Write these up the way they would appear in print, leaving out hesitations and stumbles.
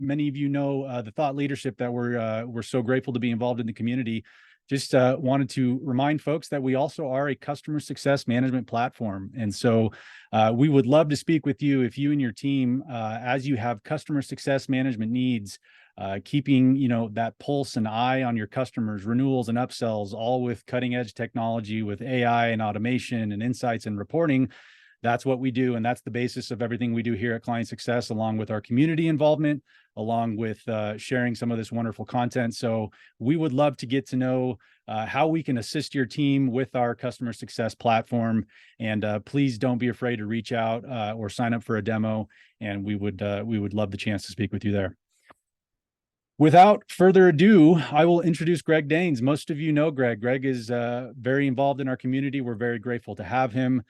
many of you know the thought leadership that we're so grateful to be involved in the community. Just wanted to remind folks that we also are a customer success management platform, and so we would love to speak with you if you and your team, as you have customer success management needs, keeping that pulse and eye on your customers, renewals and upsells, all with cutting edge technology, with AI and automation and insights and reporting. That's what we do, and that's the basis of everything we do here at Client Success, along with our community involvement, along with sharing some of this wonderful content. So we would love to get to know how we can assist your team with our customer success platform. And please don't be afraid to reach out or sign up for a demo, and we would love the chance to speak with you there. Without further ado, I will introduce Greg Daines. Most of you know Greg. Greg is very involved in our community. We're very grateful to have him.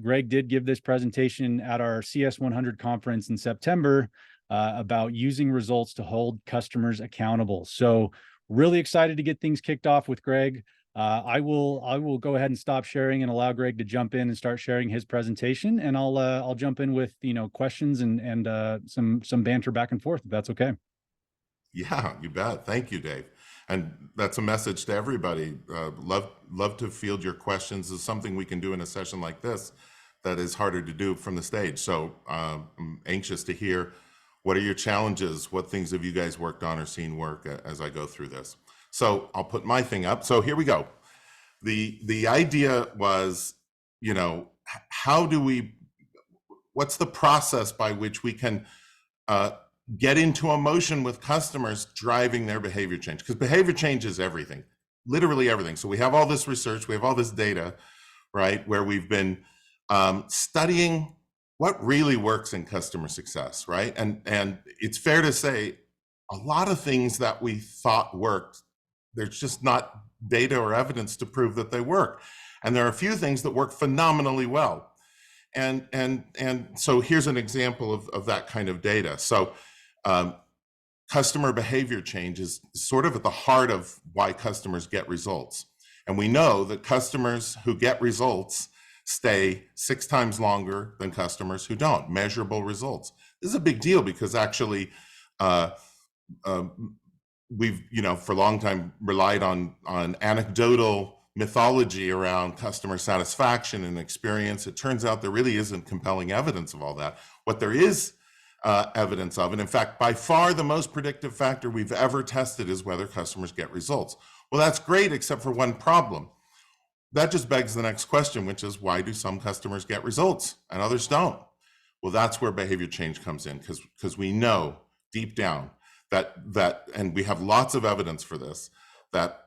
Greg did give this presentation at our CS100 conference in September about using results to hold customers accountable. So really excited to get things kicked off with Greg. I will go ahead and stop sharing and allow Greg to jump in and start sharing his presentation, and I'll jump in with questions and some banter back and forth, if that's okay. Yeah, you bet. Thank you, Dave. And that's a message to everybody. Love to field your questions. Is something we can do in a session like this that is harder to do from the stage. So I'm anxious to hear, what are your challenges? What things have you guys worked on or seen work as I go through this? So I'll put my thing up. So here we go. The idea was, what's the process by which we can get into a motion with customers driving their behavior change? Because behavior change is everything, literally everything. So we have all this research, we have all this data, right, where we've been studying what really works in customer success, right? And it's fair to say a lot of things that we thought worked, there's just not data or evidence to prove that they work. And there are a few things that work phenomenally well. And so here's an example of that kind of data. So customer behavior change is sort of at the heart of why customers get results. And we know that customers who get results stay 6 times longer than customers who don't. Measurable results. This is a big deal because actually we've, for a long time relied on anecdotal mythology around customer satisfaction and experience. It turns out there really isn't compelling evidence of all that. What there is evidence of, and in fact, by far the most predictive factor we've ever tested, is whether customers get results. Well, that's great, except for one problem. That just begs the next question, which is, why do some customers get results and others don't? Well, that's where behavior change comes in, because we know deep down that, and we have lots of evidence for this, that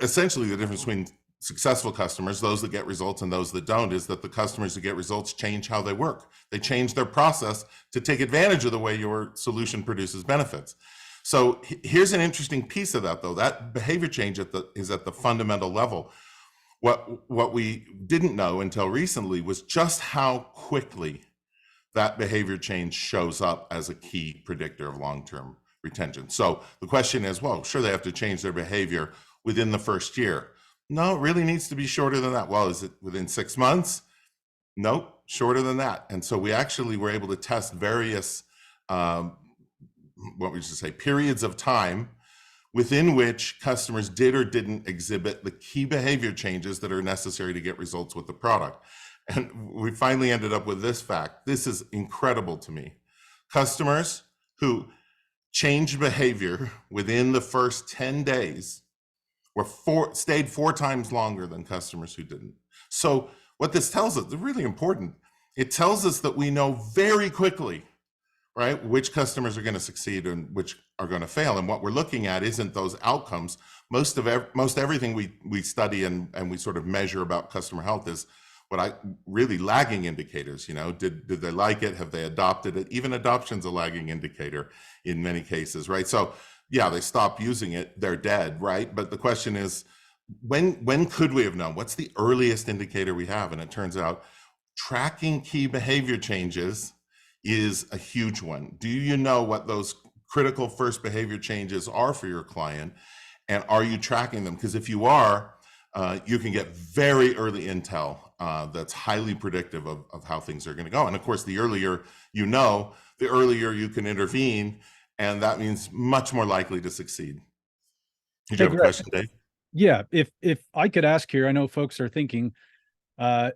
essentially the difference between successful customers, those that get results and those that don't, is that the customers that get results change how they work. They change their process to take advantage of the way your solution produces benefits. So here's an interesting piece of that, though. That behavior change is at the fundamental level. What we didn't know until recently was just how quickly that behavior change shows up as a key predictor of long-term retention. So the question is, well, sure, they have to change their behavior within the first year. No, it really needs to be shorter than that. Well, is it within 6 months? Nope, shorter than that. And so we actually were able to test various, what we used to say, periods of time within which customers did or didn't exhibit the key behavior changes that are necessary to get results with the product. And we finally ended up with this fact. This is incredible to me. Customers who changed behavior within the first 10 days stayed 4 times longer than customers who didn't. So what this tells us is really important. It tells us that we know very quickly, right, which customers are going to succeed and which are going to fail. And what we're looking at isn't those outcomes. Most everything we study and we sort of measure about customer health is really lagging indicators. Did they like it? Have they adopted it? Even adoption's a lagging indicator in many cases, right? So yeah, they stop using it, they're dead, right? But the question is, when could we have known? What's the earliest indicator we have? And it turns out tracking key behavior changes is a huge one. Do you know what those critical first behavior changes are for your client? And are you tracking them? Because if you are, you can get very early intel that's highly predictive of how things are going to go. And of course, the earlier you know, the earlier you can intervene and that means much more likely to succeed. Did you Hey, have a Greg. question, Dave? Yeah, if I could ask here, I know folks are thinking uh,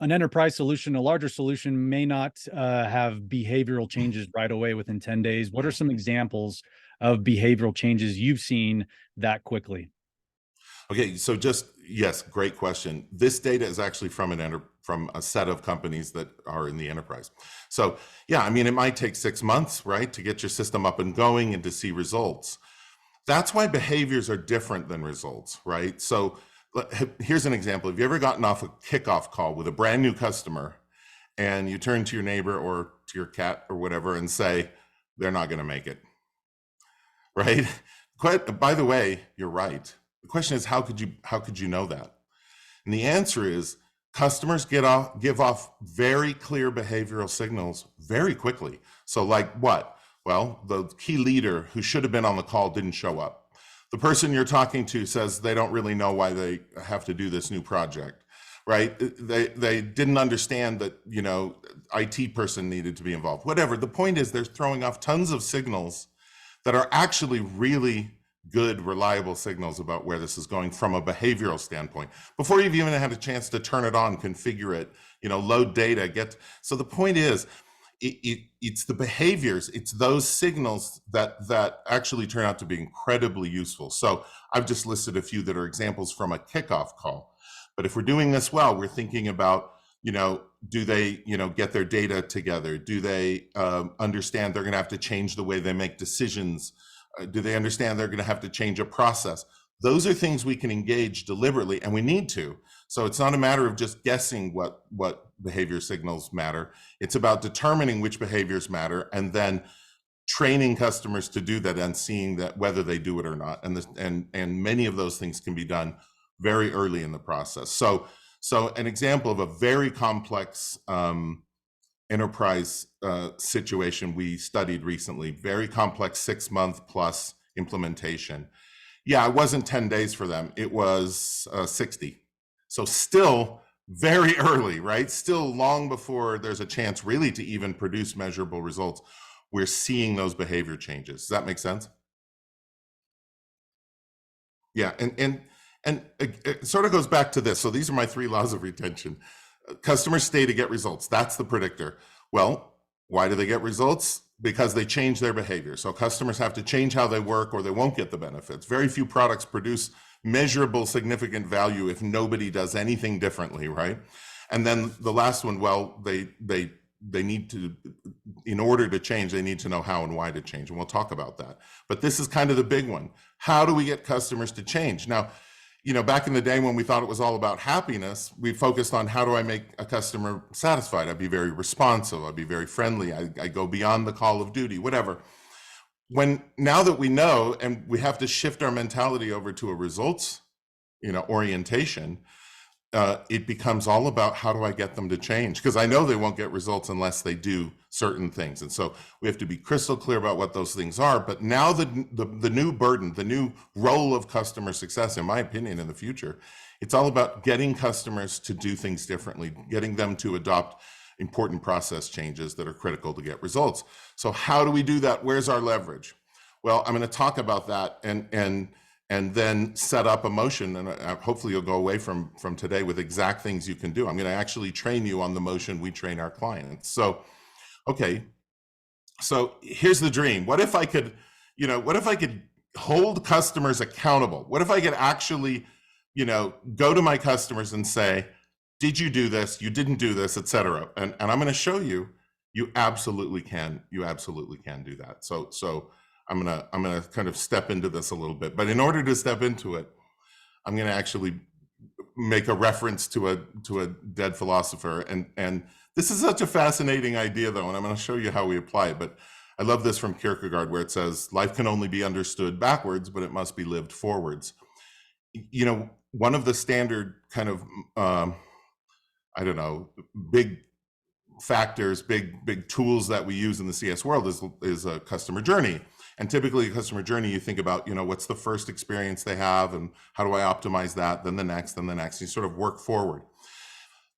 an enterprise solution, a larger solution may not have behavioral changes right away within 10 days. What are some examples of behavioral changes you've seen that quickly? Okay, so yes, great question. This data is actually from from a set of companies that are in the enterprise. So yeah, I mean, it might take 6 months, right, to get your system up and going and to see results. That's why behaviors are different than results, right? So here's an example. Have you ever gotten off a kickoff call with a brand new customer and you turn to your neighbor or to your cat or whatever and say, they're not going to make it, right? By the way, you're right. The question is, how could you know that? And the answer is customers give off very clear behavioral signals very quickly. So like what? Well, the key leader who should have been on the call didn't show up. The person you're talking to says they don't really know why they have to do this new project, right? They didn't understand that, IT person needed to be involved. Whatever. The point is they're throwing off tons of signals that are actually really good, reliable signals about where this is going from a behavioral standpoint before you've even had a chance to turn it on, configure it, load data, so the point is it's the behaviors, it's those signals that actually turn out to be incredibly useful. So I've just listed a few that are examples from a kickoff call, but if we're doing this well, we're thinking about, do they, get their data together? Do they understand they're going to have to change the way they make decisions? Do they understand they're going to have to change a process? Those are things we can engage deliberately, and we need to. So it's not a matter of just guessing what behavior signals matter. It's about determining which behaviors matter and then training customers to do that and seeing that whether they do it or not. And many of those things can be done very early in the process. So an example of a very complex enterprise situation we studied recently, very complex 6-month plus implementation. Yeah, it wasn't 10 days for them. It was 60. So still very early, right? Still long before there's a chance really to even produce measurable results. We're seeing those behavior changes. Does that make sense? Yeah, and it sort of goes back to this. So these are my 3 laws of retention. Customers stay to get results. That's the predictor. Well, why do they get results? Because they change their behavior. So customers have to change how they work or they won't get the benefits. Very few products produce measurable, significant value if nobody does anything differently, right? And then the last one, well, they need to, in order to change, they need to know how and why to change. And we'll talk about that. But this is kind of the big one. How do we get customers to change? Now, back in the day when we thought it was all about happiness, we focused on how do I make a customer satisfied? I'd be very responsive. I'd be very friendly. I go beyond the call of duty, whatever. Now that we know, and we have to shift our mentality over to a results, orientation, it becomes all about how do I get them to change? Because I know they won't get results unless they do certain things. And so we have to be crystal clear about what those things are. But now the new burden, the new role of customer success, in my opinion, in the future, it's all about getting customers to do things differently, getting them to adopt important process changes that are critical to get results. So how do we do that? Where's our leverage? Well, I'm going to talk about that and then set up a motion, and hopefully you'll go away from today with exact things you can do. I'm going to actually train you on the motion we train our clients. So, okay, so here's the dream. What if I could hold customers accountable? What if I could actually, go to my customers and say, did you do this? You didn't do this, etc. And I'm going to show you, you absolutely can do that. So I'm gonna kind of step into this a little bit, but in order to step into it, I'm gonna actually make a reference to a dead philosopher, and this is such a fascinating idea though, and I'm gonna show you how we apply it. But I love this from Kierkegaard, where it says, life can only be understood backwards, but it must be lived forwards. One of the standard kind of I don't know, big factors, big tools that we use in the CS world is a customer journey. And typically a customer journey, you think about, what's the first experience they have and how do I optimize that, then the next, you sort of work forward.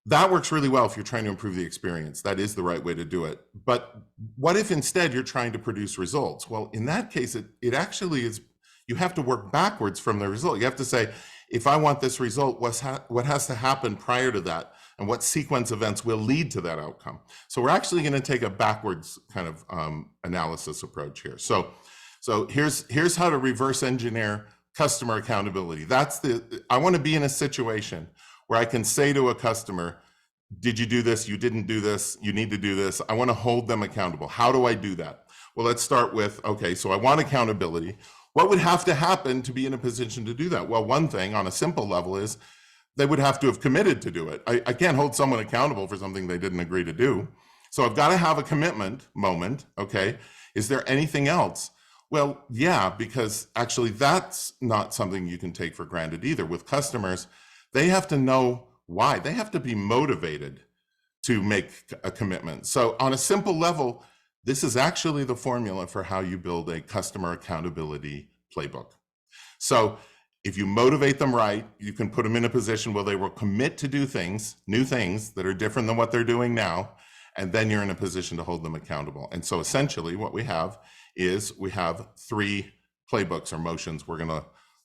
That works really well if you're trying to improve the experience. That is the right way to do it. But what if instead you're trying to produce results? Well, in that case, it actually is, you have to work backwards from the result. You have to say, if I want this result, what has to happen prior to that? And what sequence events will lead to that outcome? So we're actually going to take a backwards kind of analysis approach here. So here's how to reverse engineer customer accountability. I want to be in a situation where I can say to a customer, did you do this? You didn't do this. You need to do this. I want to hold them accountable. How do I do that? Well, let's start with, okay, so I want accountability. What would have to happen to be in a position to do that? Well, one thing on a simple level is they would have to have committed to do it. I can't hold someone accountable for something they didn't agree to do. So I've got to have a commitment moment, okay? Is there anything else? Well, yeah, because actually that's not something you can take for granted either. With customers, they have to know why. They have to be motivated to make a commitment. So on a simple level, this is actually the formula for how you build a customer accountability playbook. So if you motivate them right, you can put them in a position where they will commit to do things, new things that are different than what they're doing now, and then you're in a position to hold them accountable. And so essentially what we have is we have 3 playbooks or motions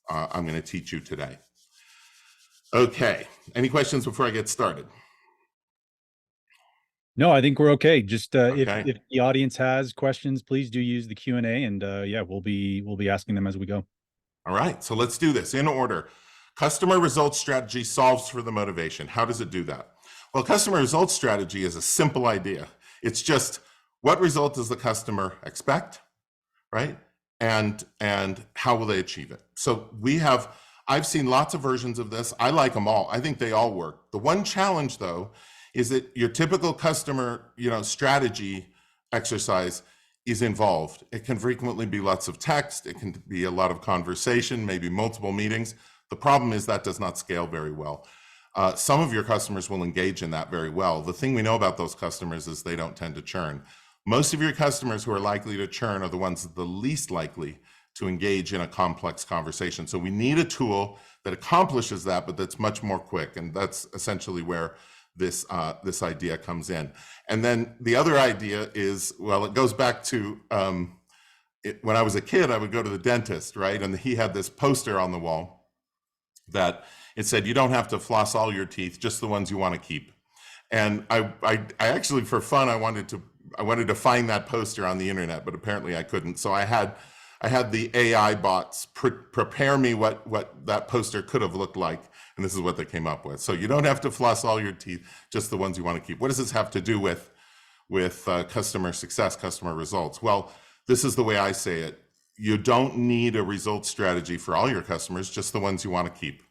I'm gonna teach you today. Okay, any questions before I get started? No, I think we're okay. Just Okay. if the audience has questions, please do use the Q&A, and yeah, we'll be asking them as we go. All right, so let's do this in order. Customer results strategy solves for the motivation. How does it do that? Well, customer results strategy is a simple idea. It's just, what result does the customer expect, right? And how will they achieve it? So I've seen lots of versions of this. I like them all. I think they all work. The one challenge though is that your typical customer, strategy exercise is involved. It can frequently be lots of text. It can be a lot of conversation, maybe multiple meetings. The problem is that does not scale very well. Some of your customers will engage in that very well. The thing we know about those customers is they don't tend to churn. Most of your customers who are likely to churn are the ones that are the least likely to engage in a complex conversation. So we need a tool that accomplishes that, but that's much more quick. And that's essentially where this idea comes in. And then the other idea is, well, it goes back to when I was a kid, I would go to the dentist, right? And he had this poster on the wall that it said, you don't have to floss all your teeth, just the ones you want to keep. And I actually, for fun, I wanted to find that poster on the internet, but apparently I couldn't. So I had the AI bots prepare me what that poster could have looked like, and this is what they came up with. So you don't have to floss all your teeth, just the ones you want to keep. What does this have to do with customer success, customer results? Well, this is the way I say it. You don't need a results strategy for all your customers, just the ones you want to keep.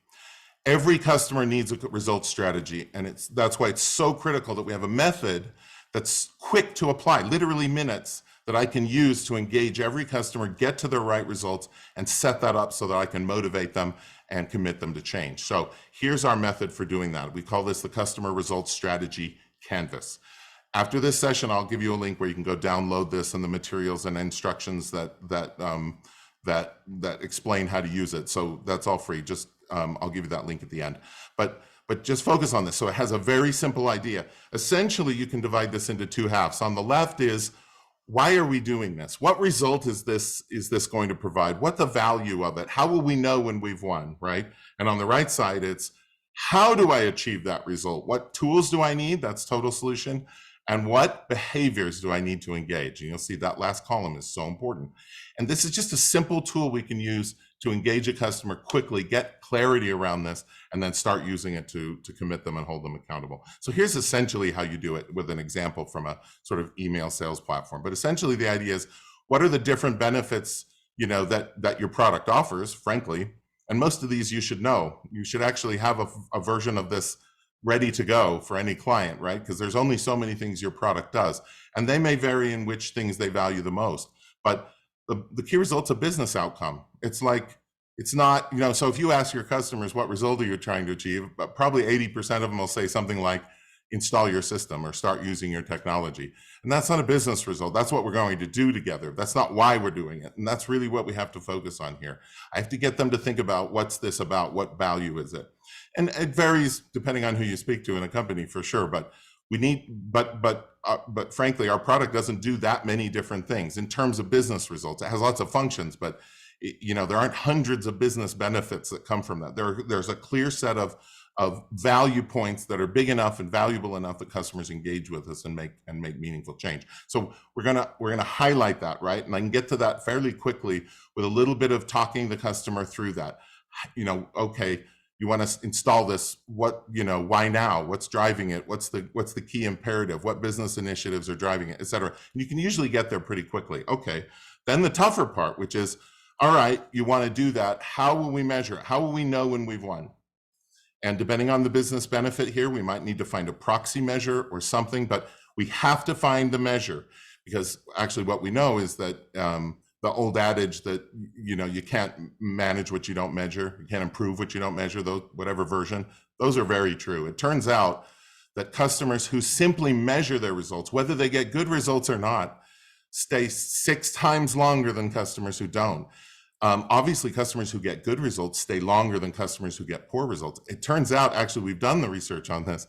Every customer needs a results strategy, and that's why it's so critical that we have a method that's quick to apply, literally minutes, that I can use to engage every customer, get to their right results, and set that up so that I can motivate them and commit them to change. So here's our method for doing that. We call this the Customer Results Strategy Canvas. After this session, I'll give you a link where you can go download this and the materials and instructions that explain how to use it. So that's all free. Just I'll give you that link at the end. But just focus on this. So it has a very simple idea. Essentially, you can divide this into 2 halves. On the left is, why are we doing this? What result is this going to provide? What the value of it? How will we know when we've won, right? And on the right side, it's, how do I achieve that result? What tools do I need? That's total solution. And what behaviors do I need to engage? And you'll see that last column is so important. And this is just a simple tool we can use to engage a customer quickly, get clarity around this, and then start using it to commit them and hold them accountable. So here's essentially how you do it with an example from a sort of email sales platform. But essentially the idea is, what are the different benefits, that your product offers, frankly? And most of these you should know. You should actually have a version of this ready to go for any client, right? Because there's only so many things your product does, and they may vary in which things they value the most. But the key result's a business outcome. It's not, so if you ask your customers what result are you trying to achieve, probably 80% of them will say something like, install your system or start using your technology. And that's not a business result. That's what we're going to do together. That's not why we're doing it. And that's really what we have to focus on here. I have to get them to think about, what's this about? What value is it? And it varies depending on who you speak to in a company, for sure. But we need, but frankly, our product doesn't do that many different things in terms of business results. It has lots of functions, but there aren't hundreds of business benefits that come from that. There's a clear set of value points that are big enough and valuable enough that customers engage with us and make meaningful change. So we're gonna highlight that, right? And I can get to that fairly quickly with a little bit of talking the customer through that. Okay, you want to install this, why now? What's driving it? What's the key imperative? What business initiatives are driving it, et cetera? And you can usually get there pretty quickly. Okay, then the tougher part, which is, all right, you want to do that. How will we measure it? How will we know when we've won? And depending on the business benefit here, we might need to find a proxy measure or something, but we have to find the measure, because actually what we know is that the old adage that, you can't manage what you don't measure, you can't improve what you don't measure, whatever version, those are very true. It turns out that customers who simply measure their results, whether they get good results or not, stay 6 times longer than customers who don't. Obviously, customers who get good results stay longer than customers who get poor results. It turns out, actually, we've done the research on this.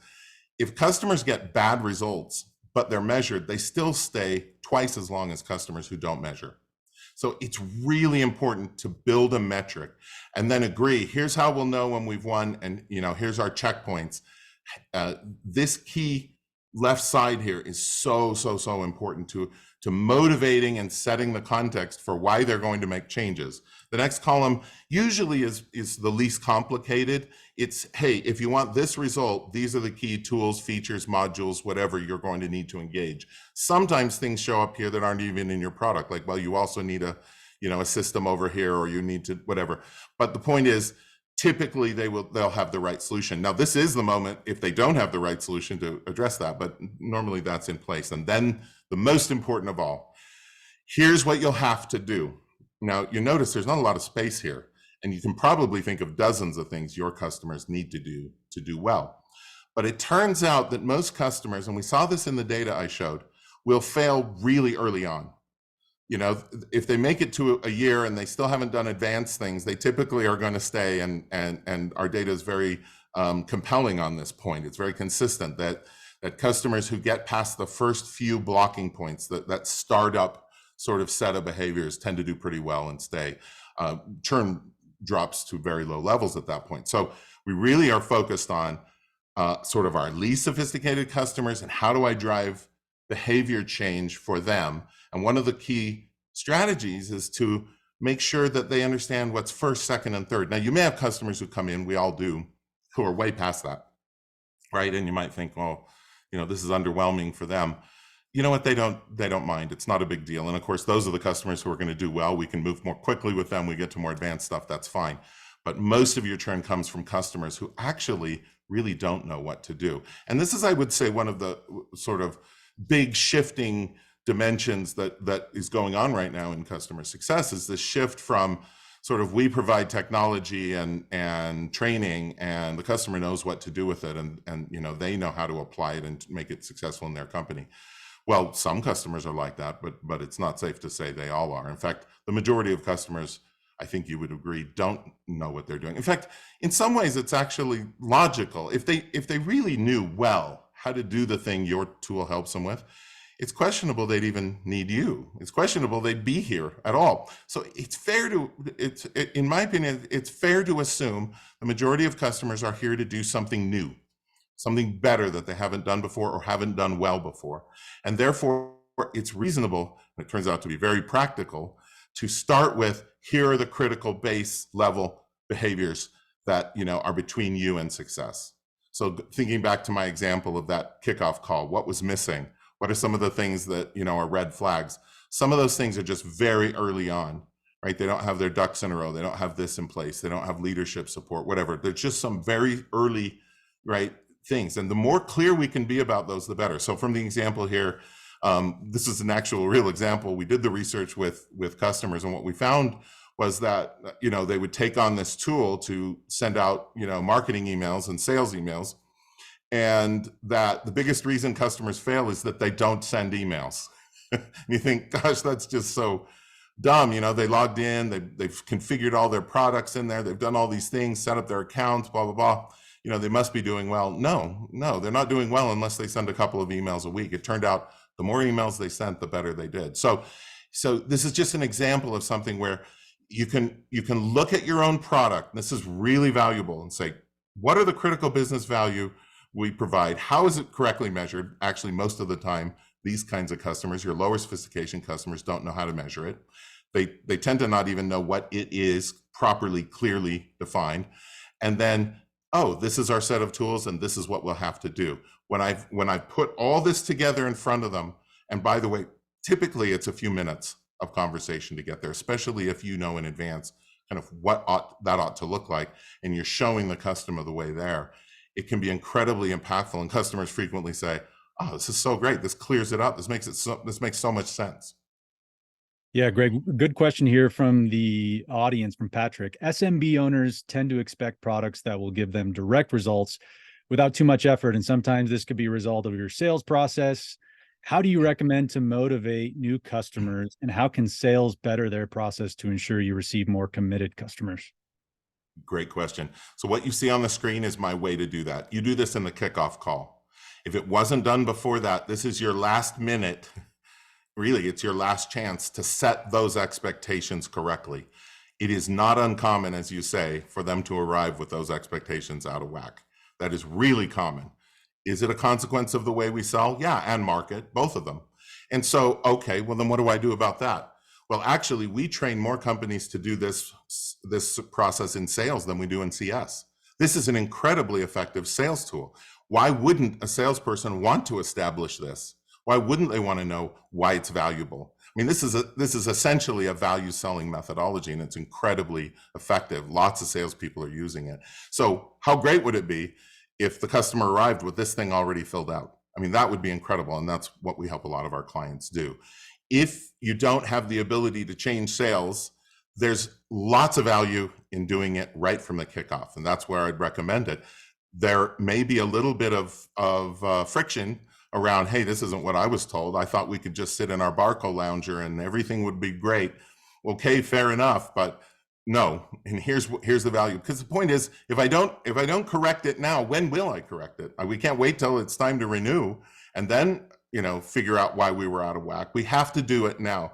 If customers get bad results, but they're measured, they still stay twice as long as customers who don't measure. So it's really important to build a metric and then agree, here's how we'll know when we've won, and here's our checkpoints. This key left side here is so important to motivating and setting the context for why they're going to make changes. The next column usually is the least complicated. It's, hey, if you want this result, these are the key tools, features, modules, whatever you're going to need to engage. Sometimes things show up here that aren't even in your product, like, well, you also need a system over here, or you need to whatever. But the point is, typically they'll have the right solution. Now, this is the moment if they don't have the right solution to address that, but normally that's in place. And then the most important of all, here's what you'll have to do. Now, you notice there's not a lot of space here, and you can probably think of dozens of things your customers need to do well. But it turns out that most customers, and we saw this in the data I showed, will fail really early on. If they make it to a year and they still haven't done advanced things, they typically are going to stay. And our data is very compelling on this point. It's very consistent that customers who get past the first few blocking points, that startup sort of set of behaviors, tend to do pretty well and stay. Churn drops to very low levels at that point. So we really are focused on sort of our least sophisticated customers and how do I drive behavior change for them. And one of the key strategies is to make sure that they understand what's first, second, and third. Now, you may have customers who come in, we all do, who are way past that, right? And you might think, well, this is underwhelming for them. You know what? They don't mind. It's not a big deal. And of course, those are the customers who are going to do well. We can move more quickly with them. We get to more advanced stuff. That's fine. But most of your churn comes from customers who actually really don't know what to do. And this is, I would say, one of the sort of big shifting dimensions that is going on right now in customer success, is this shift from sort of, we provide technology and training, and the customer knows what to do with it, and they know how to apply it and make it successful in their company. Well, some customers are like that, but it's not safe to say they all are. In fact, the majority of customers, I think you would agree, don't know what they're doing. In fact, in some ways, it's actually logical. If they really knew well how to do the thing your tool helps them with, it's questionable they'd even need you. It's questionable they'd be here at all. So in my opinion, it's fair to assume the majority of customers are here to do something new, something better that they haven't done before or haven't done well before. And therefore, it's reasonable, and it turns out to be very practical, to start with, here are the critical base level behaviors that are between you and success. So thinking back to my example of that kickoff call, what was missing? What are some of the things that are red flags? Some of those things are just very early on, right? They don't have their ducks in a row. They don't have this in place. They don't have leadership support, whatever. There's just some very early, right, things. And the more clear we can be about those, the better. So from the example here, this is an actual real example. We did the research with customers, and what we found was that they would take on this tool to send out marketing emails and sales emails, and that the biggest reason customers fail is that they don't send emails. You think, gosh, that's just so dumb. They logged in, they've configured all their products in there, they've done all these things, set up their accounts, blah, blah, blah. They must be doing well. No, they're not doing well unless they send a couple of emails a week. It turned out the more emails they sent, the better they did. So this is just an example of something where you can look at your own product. This is really valuable, and say, what are the critical business value we provide? How is it correctly measured? Actually, most of the time, these kinds of customers, your lower sophistication customers, don't know how to measure it. They tend to not even know what it is properly, clearly defined. And then, oh, this is our set of tools, and this is what we'll have to do. When I put all this together in front of them, and by the way, typically it's a few minutes of conversation to get there, especially if you know in advance kind of what that ought to look like, and you're showing the customer the way there. It can be incredibly impactful, and customers frequently say, "Oh, this is so great. This clears it up. This makes so much sense." Yeah, Greg, good question here from the audience, from Patrick. SMB owners tend to expect products that will give them direct results without too much effort. And sometimes this could be a result of your sales process. How do you recommend to motivate new customers, and how can sales better their process to ensure you receive more committed customers? Great question. So what you see on the screen is my way to do that. You do this in the kickoff call. If it wasn't done before that, this is your last minute. Really, it's your last chance to set those expectations correctly. It is not uncommon, as you say, for them to arrive with those expectations out of whack. That is really common. Is it a consequence of the way we sell? Yeah, and market, both of them. And so, okay, well then what do I do about that? Well, actually, we train more companies to do this process in sales than we do in CS. This is an incredibly effective sales tool. Why wouldn't a salesperson want to establish this? Why wouldn't they want to know why it's valuable? I mean, this is essentially a value selling methodology, and it's incredibly effective. Lots of salespeople are using it. So how great would it be if the customer arrived with this thing already filled out? I mean, that would be incredible, and that's what we help a lot of our clients do. If you don't have the ability to change sales, there's lots of value in doing it right from the kickoff, and that's where I'd recommend it. There may be a little bit of friction around, hey, this isn't what I was told. I thought we could just sit in our Barco lounger and everything would be great. Okay, fair enough, but no. And here's the value. Because the point is, if I don't correct it now, when will I correct it? We can't wait till it's time to renew and then figure out why we were out of whack. We have to do it now.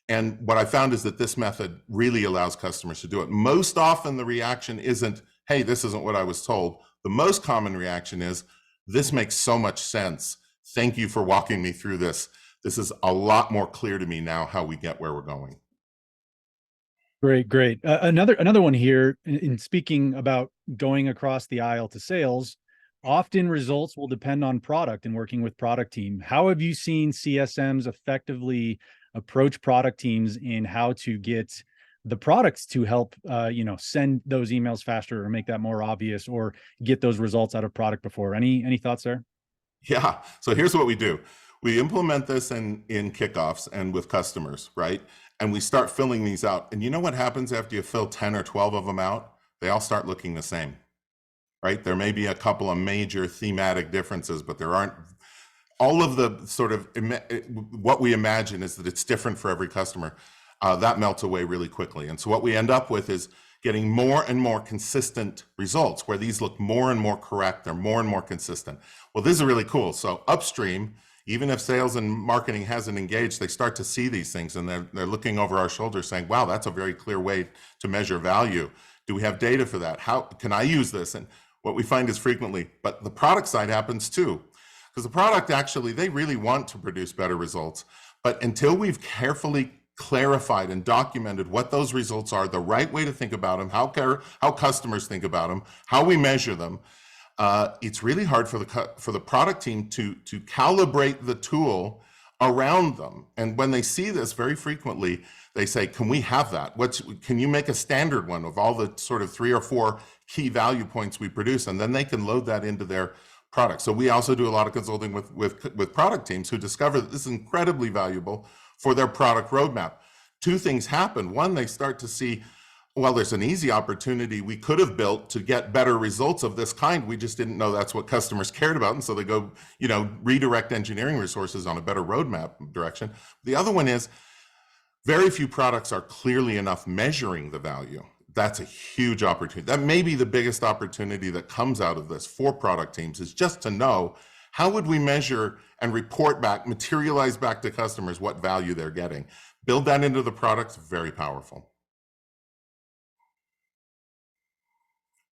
And what I found is that this method really allows customers to do it. Most often the reaction isn't, hey, this isn't what I was told. The most common reaction is, this makes so much sense. Thank you for walking me through this. This is a lot more clear to me now how we get where we're going. Great. Another one here, in speaking about going across the aisle to sales, often results will depend on product and working with product team. How have you seen CSMs effectively approach product teams in how to get the products to help, send those emails faster, or make that more obvious, or get those results out of product before? Any thoughts there? Yeah. So here's what we do. We implement this in kickoffs and with customers, right? And we start filling these out. And you know what happens after you fill 10 or 12 of them out? They all start looking the same, right? There may be a couple of major thematic differences, but there aren't. All of the sort of what we imagine is that it's different for every customer. That melts away really quickly. And so what we end up with is getting more and more consistent results, where these look more and more correct, they're more and more consistent. Well, this is really cool. So upstream, even if sales and marketing hasn't engaged, they start to see these things, and they're looking over our shoulders saying, wow, that's a very clear way to measure value. Do we have data for that? How can I use this? And what we find is frequently, but the product side happens too, because the product actually, they really want to produce better results. But until we've carefully clarified and documented what those results are, the right way to think about them, how customers think about them, how we measure them, it's really hard for the product team to calibrate the tool around them. And when they see this, very frequently they say, can we have that? Can you make a standard one of all the sort of 3 or 4 key value points we produce? And then they can load that into their product. So we also do a lot of consulting with product teams who discover that this is incredibly valuable for their product roadmap. 2 things happen. One, they start to see, Well, there's an easy opportunity we could have built to get better results of this kind. We just didn't know that's what customers cared about. And so they go, redirect engineering resources on a better roadmap direction. The other one is very few products are clearly enough measuring the value. That's a huge opportunity. That may be the biggest opportunity that comes out of this for product teams, is just to know how would we measure and report back, materialize back to customers what value they're getting. Build that into the products, very powerful.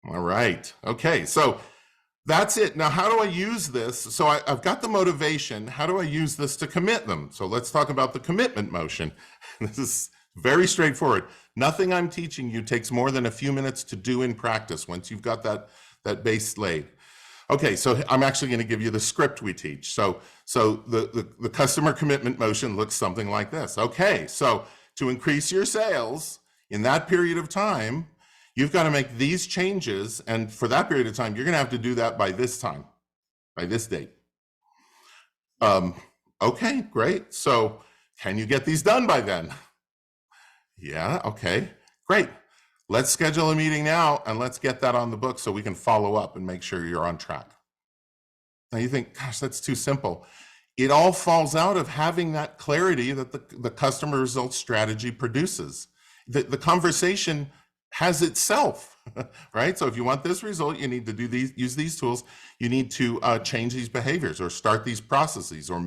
All right. Okay. So that's it. Now, how do I use this? So I've got the motivation. How do I use this to commit them? So let's talk about the commitment motion. This is very straightforward. Nothing I'm teaching you takes more than a few minutes to do in practice once you've got that base laid. Okay, so I'm actually going to give you the script we teach. So the customer commitment motion looks something like this. Okay, so to increase your sales in that period of time, you've got to make these changes, and for that period of time, you're going to have to do that by this time, by this date. Okay, great. So can you get these done by then? Yeah, okay, great. Let's schedule a meeting now and let's get that on the book so we can follow up and make sure you're on track. Now you think, gosh, that's too simple. It all falls out of having that clarity that the customer results strategy produces. The conversation has itself, right? So if you want this result, you need to do these, use these tools. You need to change these behaviors or start these processes or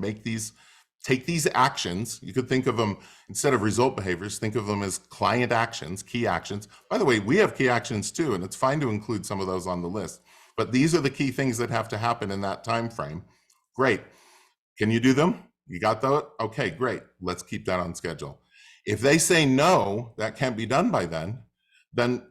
take these actions. You could think of them, instead of result behaviors, think of them as client actions, key actions. By the way, we have key actions too, and it's fine to include some of those on the list. But these are the key things that have to happen in that time frame. Great. Can you do them? You got that? Okay, great. Let's keep that on schedule. If they say no, that can't be done by then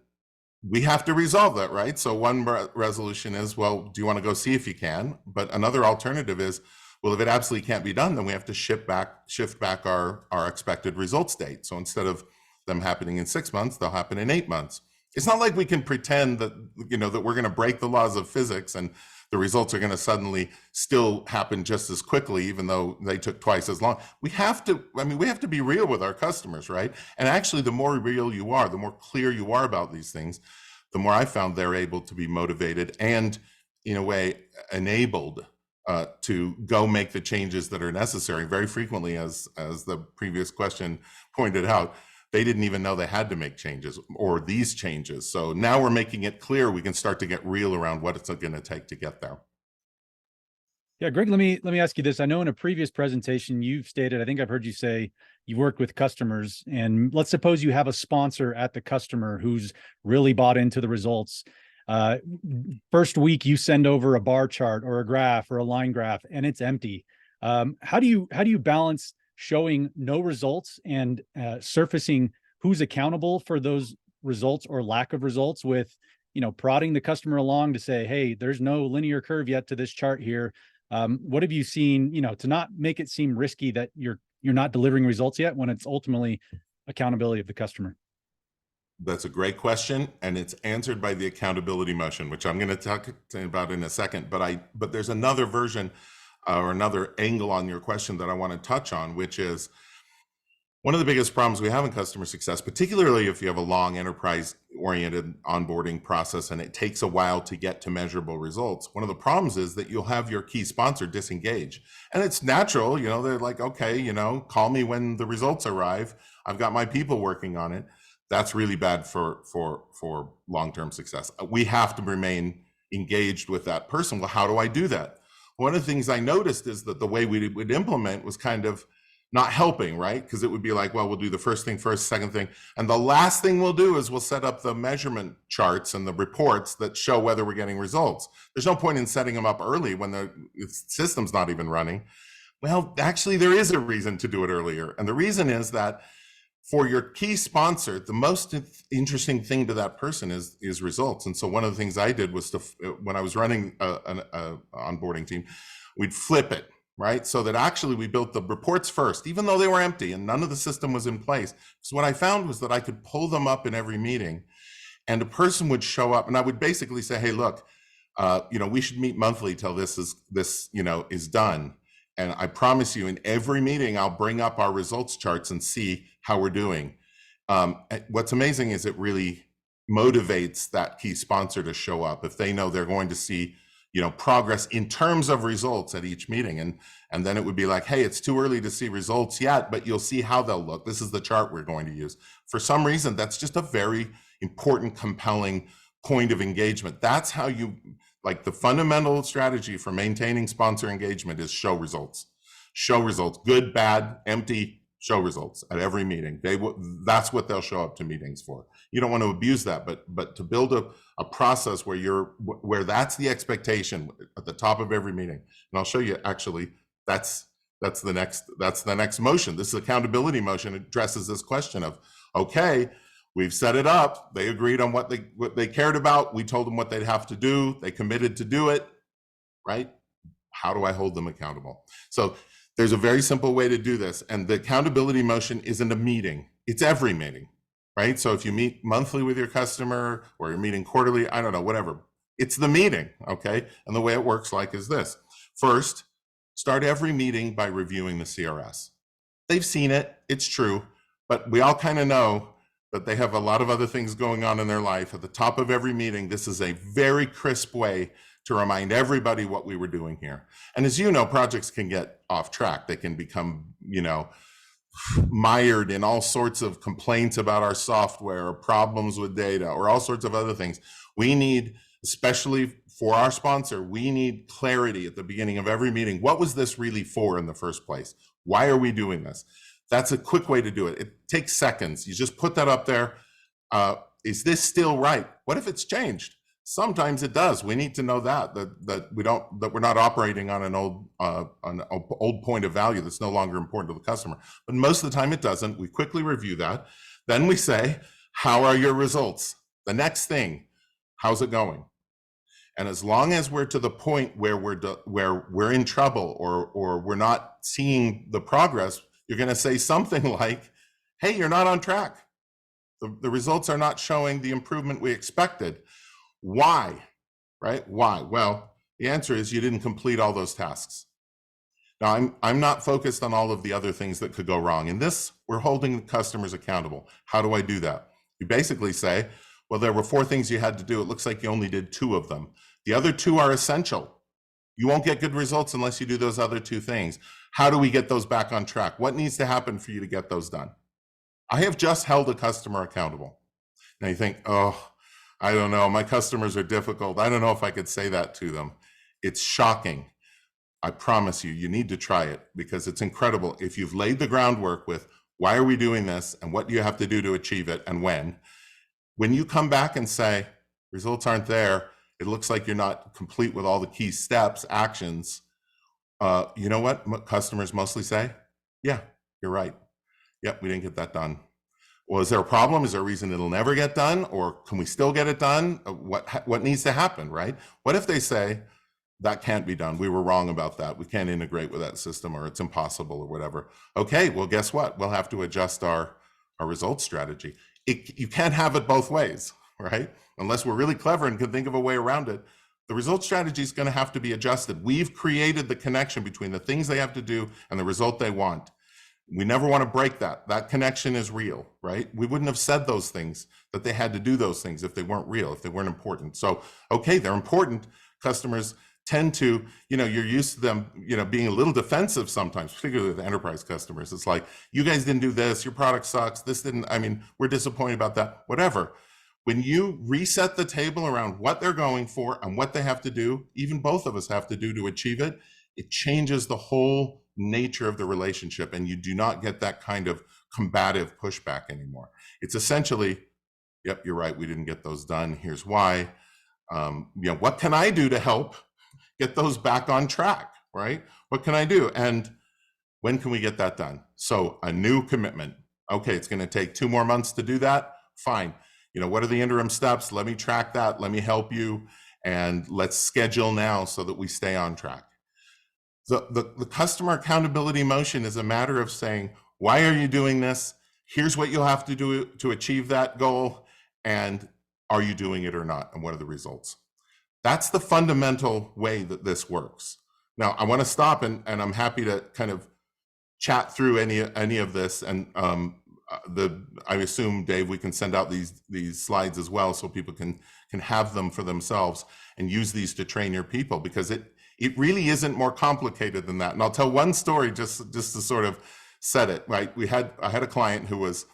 we have to resolve that, right? So one resolution is, well, do you want to go see if you can? But another alternative is, well, if it absolutely can't be done, then we have to shift back our expected results date. So instead of them happening in 6 months, they'll happen in 8 months. It's not like we can pretend that, that we're going to break the laws of physics and the results are going to suddenly still happen just as quickly, even though they took twice as long. We have to be real with our customers, right? And actually, the more real you are, the more clear you are about these things, the more I found they're able to be motivated and, in a way, enabled to go make the changes that are necessary. Very frequently, as the previous question pointed out, they didn't even know they had to make changes or these changes. So now we're making it clear. We can start to get real around what it's going to take to get there. Yeah, Greg, let me ask you this. I know in a previous presentation you've stated, I think I've heard you say you work with customers, and let's suppose you have a sponsor at the customer who's really bought into the results. First week you send over a bar chart or a graph or a line graph and it's empty. How do you balance showing no results and surfacing who's accountable for those results or lack of results with, prodding the customer along to say, hey, there's no linear curve yet to this chart here. What have you seen, to not make it seem risky that you're not delivering results yet when it's ultimately accountability of the customer? That's a great question, and it's answered by the accountability motion, which I'm going to talk about in a second. But there's another version or another angle on your question that I want to touch on, which is one of the biggest problems we have in customer success, particularly if you have a long enterprise-oriented onboarding process and it takes a while to get to measurable results. One of the problems is that you'll have your key sponsor disengage. And it's natural, they're like, okay, call me when the results arrive. I've got my people working on it. That's really bad for long-term success. We have to remain engaged with that person. Well, how do I do that? One of the things I noticed is that the way we would implement was kind of not helping, right? Because it would be like, well, we'll do the first thing first, second thing. And the last thing we'll do is we'll set up the measurement charts and the reports that show whether we're getting results. There's no point in setting them up early when the system's not even running. Well, actually, there is a reason to do it earlier. And the reason is that for your key sponsor, the most interesting thing to that person is results. And so one of the things I did was when I was running an onboarding team, we'd flip it, right? So that actually we built the reports first, even though they were empty and none of the system was in place. So what I found was that I could pull them up in every meeting and a person would show up and I would basically say, hey, look, we should meet monthly till this is done. And I promise you in every meeting, I'll bring up our results charts and see how we're doing. What's amazing is it really motivates that key sponsor to show up if they know they're going to see, progress in terms of results at each meeting. And then it would be like, hey, it's too early to see results yet, but you'll see how they'll look. This is the chart we're going to use. For some reason, that's just a very important, compelling point of engagement. That's how you, like, the fundamental strategy for maintaining sponsor engagement is show results. Show results, good, bad, empty, show results at every meeting. That's what they'll show up to meetings for. You don't want to abuse that, but to build a process where that's the expectation at the top of every meeting. And I'll show you, actually, that's the next motion. This accountability motion addresses this question of, okay, we've set it up. They agreed on what they cared about. We told them what they'd have to do. They committed to do it, right? How do I hold them accountable? So there's a very simple way to do this. And the accountability motion isn't a meeting. It's every meeting, right? So if you meet monthly with your customer or you're meeting quarterly, I don't know, whatever, it's the meeting, okay? And the way it works is this. First, start every meeting by reviewing the CRS. They've seen it, it's true, but we all kind of know that they have a lot of other things going on in their life. At the top of every meeting, this is a very crisp way to remind everybody what we were doing here. And as you know, projects can get off track. They can become, mired in all sorts of complaints about our software or problems with data or all sorts of other things. We need, especially for our sponsor, we need clarity at the beginning of every meeting. What was this really for in the first place? Why are we doing this? That's a quick way to do it. It takes seconds. You just put that up there. Is this still right? What if it's changed? Sometimes it does. We need to know that we're not operating on an old point of value that's no longer important to the customer. But most of the time it doesn't. We quickly review that. Then we say, how are your results? The next thing, how's it going? And as long as we're to the point where we're in trouble or we're not seeing the progress, you're going to say something like, hey, you're not on track. The results are not showing the improvement we expected. Why, right? Why? Well, the answer is you didn't complete all those tasks. Now, I'm not focused on all of the other things that could go wrong. In this, we're holding customers accountable. How do I do that? You basically say, well, there were 4 things you had to do. It looks like you only did 2 of them. The other 2 are essential. You won't get good results unless you do those other 2 things. How do we get those back on track? What needs to happen for you to get those done? I have just held a customer accountable. Now you think, oh, I don't know, my customers are difficult. I don't know if I could say that to them. It's shocking. I promise you, you need to try it because it's incredible. If you've laid the groundwork with why are we doing this and what do you have to do to achieve it and when you come back and say results aren't there, it looks like you're not complete with all the key steps, actions, you know what customers mostly say? Yeah, you're right. Yep, we didn't get that done. Well, is there a problem? Is there a reason it'll never get done? Or can we still get it done? What needs to happen, right? What if they say, that can't be done. We were wrong about that. We can't integrate with that system or it's impossible or whatever. Okay, well, guess what? We'll have to adjust our results strategy. You can't have it both ways, right? Unless we're really clever and can think of a way around it. The result strategy is going to have to be adjusted. We've created the connection between the things they have to do and the result they want. We never want to break that. That connection is real, right? We wouldn't have said those things, that they had to do those things if they weren't real, if they weren't important. So, okay, they're important. Customers tend to, you're used to them, being a little defensive sometimes, particularly with enterprise customers. It's like, you guys didn't do this, your product sucks, this didn't, we're disappointed about that, whatever. When you reset the table around what they're going for and what they have to do, even both of us have to do to achieve it, it changes the whole nature of the relationship, and you do not get that kind of combative pushback anymore. It's essentially, yep, you're right, we didn't get those done, here's why. What can I do to help get those back on track, right? What can I do? And when can we get that done? So a new commitment. Okay, it's going to take 2 more months to do that. Fine. What are the interim steps? Let me track that. Let me help you. And let's schedule now so that we stay on track. The customer accountability motion is a matter of saying, why are you doing this? Here's what you'll have to do to achieve that goal. And are you doing it or not? And what are the results? That's the fundamental way that this works. Now, I want to stop and I'm happy to kind of chat through any of this. And I assume, Dave, we can send out these slides as well so people can have them for themselves and use these to train your people, because it really isn't more complicated than that. And I'll tell one story just to sort of set it right. I had a client who was,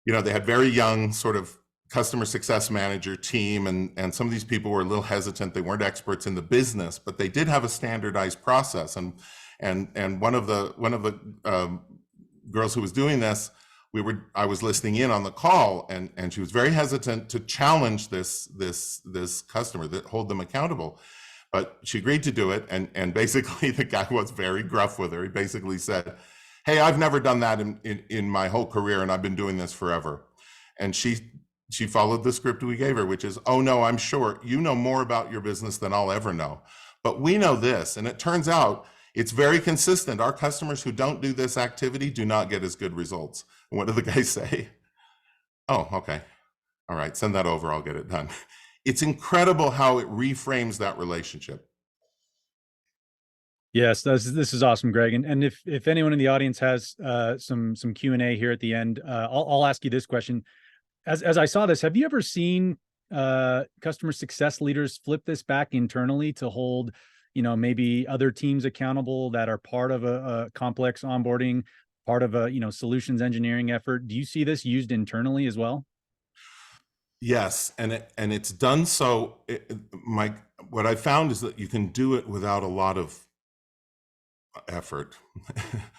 they had very young sort of customer success manager team, and some of these people were a little hesitant. They weren't experts in the business, but they did have a standardized process. And one of the girls who was doing this, I was listening in on the call, and she was very hesitant to challenge this customer, that hold them accountable. But she agreed to do it, and basically the guy was very gruff with her. He basically said, "Hey, I've never done that in my whole career, and I've been doing this forever." And she followed the script we gave her, which is, "Oh no, I'm sure you know more about your business than I'll ever know. But we know this." And it turns out it's very consistent. Our customers who don't do this activity do not get as good results. And what did the guy say? "Oh, okay. All right, send that over, I'll get it done." It's incredible how it reframes that relationship. Yes, this is awesome, Greg. And if anyone in the audience has some Q&A here at the end, I'll ask you this question. As I saw this, have you ever seen customer success leaders flip this back internally to hold, maybe other teams accountable that are part of a complex onboarding, part of a, solutions engineering effort? Do you see this used internally as well? Yes, and it's done so. Mike, what I found is that you can do it without a lot of effort,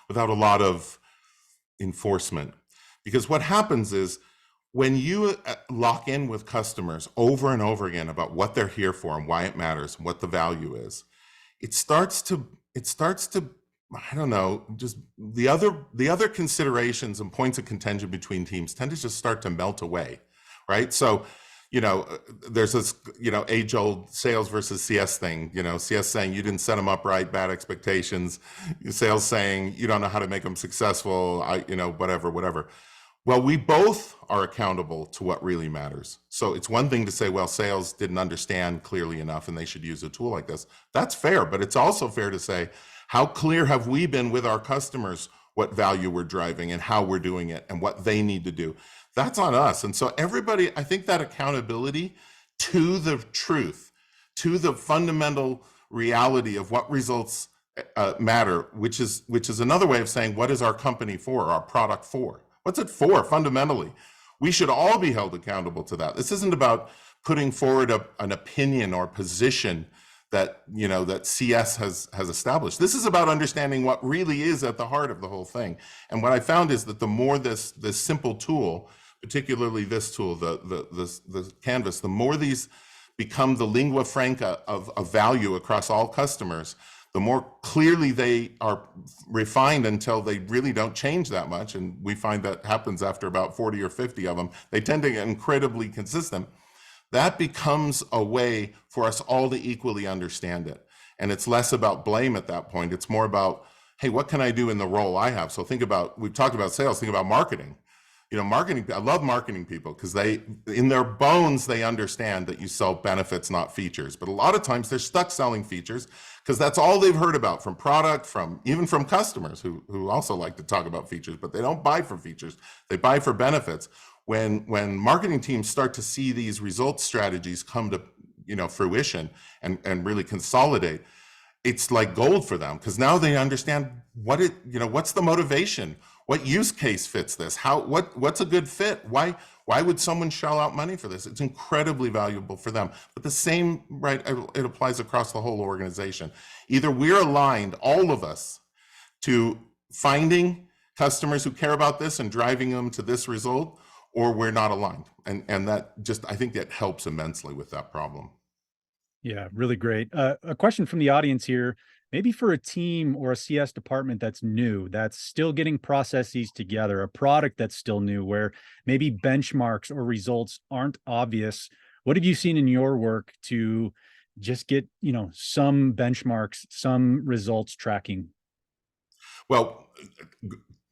without a lot of enforcement. Because what happens is, when you lock in with customers over and over again about what they're here for and why it matters, what the value is, it starts to, I don't know, just the other considerations and points of contention between teams tend to just start to melt away, right? So, there's this, age-old sales versus CS thing. CS saying you didn't set them up right, bad expectations. Sales saying you don't know how to make them successful. Whatever. Well, we both are accountable to what really matters. So it's one thing to say, well, sales didn't understand clearly enough and they should use a tool like this. That's fair, but it's also fair to say, how clear have we been with our customers what value we're driving and how we're doing it and what they need to do? That's on us. And so everybody, I think that accountability to the truth, to the fundamental reality of what results matter, which is another way of saying, what is our company for, our product for? What's it for fundamentally? We should all be held accountable to that. This isn't about putting forward an opinion or position that that CS has established. This is about understanding what really is at the heart of the whole thing. And what I found is that the more this simple tool, particularly this tool, the Canvas, the more these become the lingua franca of value across all customers, the more clearly they are refined until they really don't change that much. And we find that happens after about 40 or 50 of them. They tend to get incredibly consistent. That becomes a way for us all to equally understand it. And it's less about blame at that point. It's more about, hey, what can I do in the role I have? So we've talked about sales, think about marketing. Marketing, I love marketing people because in their bones, they understand that you sell benefits, not features. But a lot of times they're stuck selling features because that's all they've heard about from product, even from customers who also like to talk about features, but they don't buy for features. They buy for benefits. When marketing teams start to see these results strategies come to fruition and really consolidate, it's like gold for them because now they understand what's the motivation. What use case fits this? What's a good fit? Why would someone shell out money for this? It's incredibly valuable for them. But the same, right, it applies across the whole organization. Either we're aligned, all of us, to finding customers who care about this and driving them to this result, or we're not aligned. And that just, I think that helps immensely with that problem. Yeah, really great. A question from the audience here, maybe for a team or a CS department that's new, that's still getting processes together, a product that's still new, where maybe benchmarks or results aren't obvious. What have you seen in your work to just get, some benchmarks, some results tracking? Well,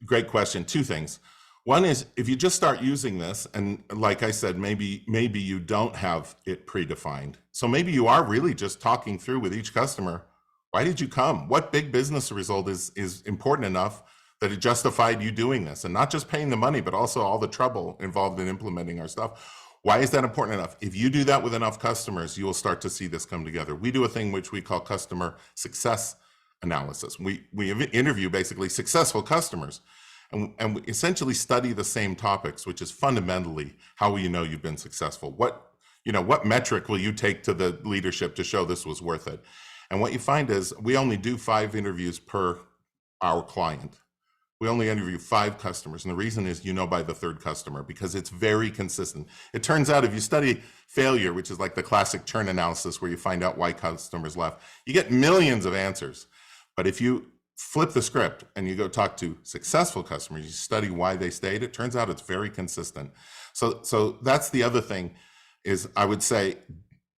great question. Two things. One is, if you just start using this, and like I said, maybe you don't have it predefined. So maybe you are really just talking through with each customer, why did you come? What big business result is important enough that it justified you doing this, and not just paying the money, but also all the trouble involved in implementing our stuff. Why is that important enough? If you do that with enough customers, you will start to see this come together. We do a thing which we call customer success analysis. We interview basically successful customers, and we essentially study the same topics, which is fundamentally, how will you know you've been successful? What metric will you take to the leadership to show this was worth it? And what you find is we only do 5 interviews per our client. We only interview 5 customers. And the reason is, by the 3rd customer, because it's very consistent. It turns out if you study failure, which is like the classic churn analysis where you find out why customers left, you get millions of answers. But if you flip the script and you go talk to successful customers, you study why they stayed, it turns out it's very consistent. So that's the other thing, is I would say,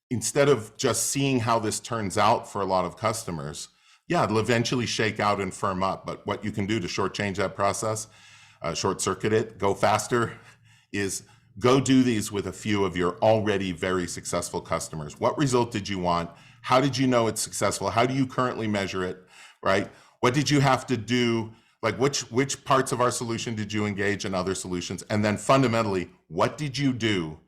instead of just seeing how this turns out for a lot of customers, yeah, it'll eventually shake out and firm up. But what you can do to shortchange that process, short circuit it, go faster, is go do these with a few of your already very successful customers. What result did you want? How did you know it's successful? How do you currently measure it, right? What did you have to do? Like which parts of our solution did you engage in other solutions? And then fundamentally, what did you do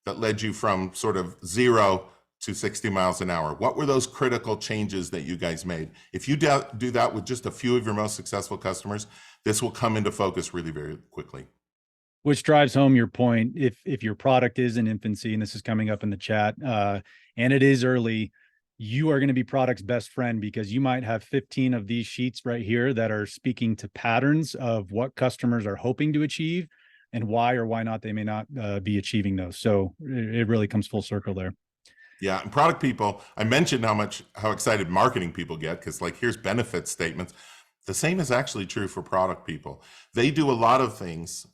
that led you from sort of 0 to 60 miles an hour? What were those critical changes that you guys made? If you do that with just a few of your most successful customers, this will come into focus really very quickly. Which drives home your point. If your product is in infancy, and this is coming up in the chat, and it is early, you are going to be product's best friend, because you might have 15 of these sheets right here that are speaking to patterns of what customers are hoping to achieve and why or why not they may not be achieving those. So it really comes full circle there. Yeah, and product people, I mentioned how excited marketing people get, because here's benefit statements. The same is actually true for product people. They do a lot of things,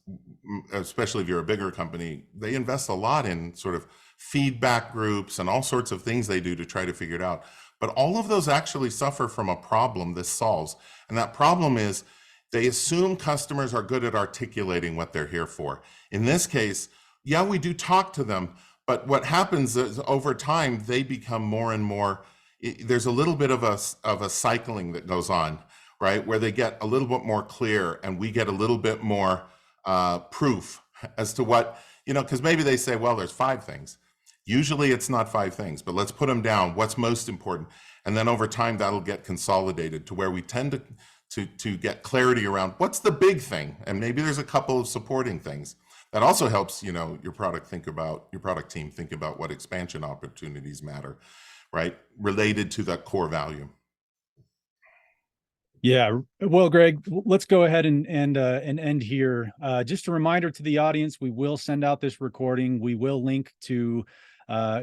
especially if you're a bigger company. They invest a lot in sort of feedback groups and all sorts of things they do to try to figure it out. But all of those actually suffer from a problem this solves. And that problem is they assume customers are good at articulating what they're here for. In this case, yeah, we do talk to them, but what happens is over time, they become more and more, there's a little bit of a cycling that goes on, right? Where they get a little bit more clear and we get a little bit more proof as to what, because maybe they say, well, there's 5 things. Usually it's not 5 things, but let's put them down. What's most important? And then over time, that'll get consolidated to where we tend to get clarity around what's the big thing. And maybe there's a couple of supporting things. That also helps, your product team think about what expansion opportunities matter, right? Related to that core value. Yeah. Well, Greg, let's go ahead and end here. Just a reminder to the audience, we will send out this recording. We will link to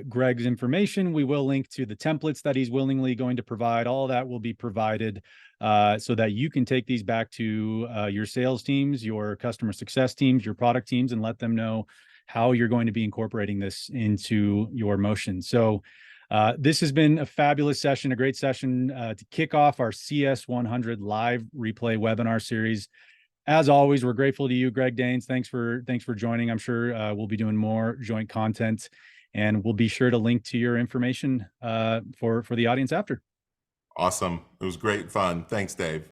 Greg's information. We will link to the templates that he's willingly going to provide. All that will be provided so that you can take these back to your sales teams, your customer success teams, your product teams, and let them know how you're going to be incorporating this into your motion. So this has been a fabulous session, a great session to kick off our CS100 live replay webinar series. As always, we're grateful to you, Greg Daines. Thanks for joining. I'm sure we'll be doing more joint content, and we'll be sure to link to your information for the audience after. Awesome. It was great fun. Thanks, Dave.